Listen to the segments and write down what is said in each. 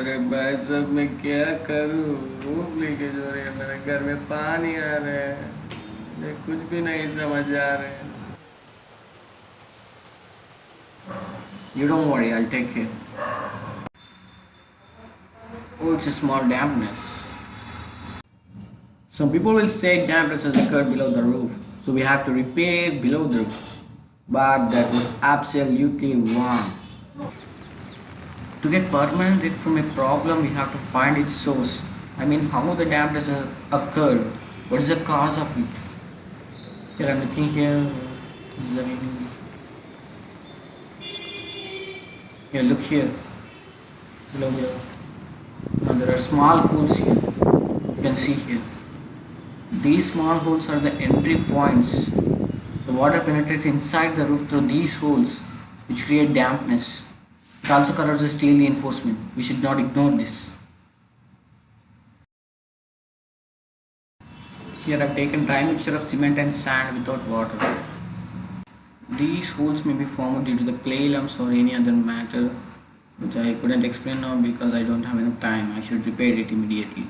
अरे भाई साहब मैं क्या करूँ? रूफ लीकेज हो रही है, मेरे घर में पानी आ रहा है, मैं कुछ भी नहीं समझ आ रहा है। You don't worry, I'll take care. Oh, it's a small dampness. Some people will say dampness has occurred below the roof, so we have to repair below the roof. But that was absolutely wrong. To get permanent rid from a problem, we have to find its source. I mean, how the dampness occurred. What is the cause of it? Here I'm looking here. Is there any? Here, look here. Below. Now there are small holes here. You can see here. These small holes are the entry points. The water penetrates inside the roof through these holes, which create dampness. It also corrodes the steel reinforcement. We should not ignore this. Here I've taken dry mixture of cement and sand without water. These holes may be formed due to the clay lumps or any other matter, which I couldn't explain now because I don't have enough time. I should repair it immediately.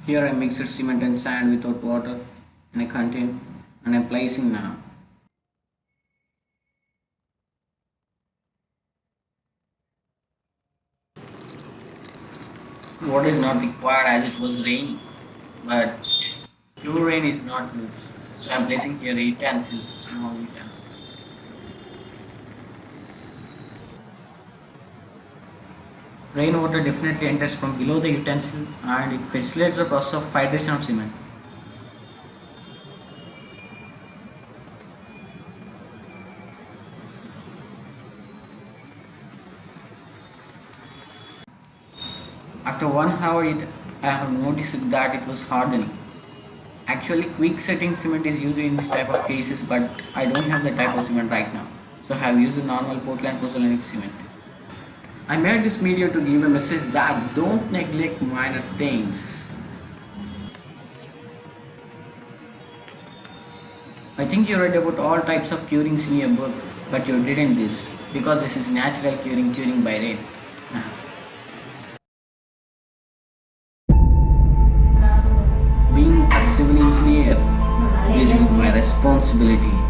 Here I mixed cement and sand without water in a container and I'm placing now. Water is not required as it was raining, but pure rain is not good. So I'm placing here a utensil, small utensil. Rainwater definitely enters from below the utensil and it facilitates the process of hydration of cement. After 1 hour, I have noticed that it was hardening. Actually, quick setting cement is used in this type of cases, but I don't have the type of cement right now. So I have used the normal Portland pozzolanic cement. I made this video to give a message that don't neglect minor things. I think you read about all types of curings in your book, but you didn't this because this is natural curing by rain. Being a civil engineer, this is my responsibility.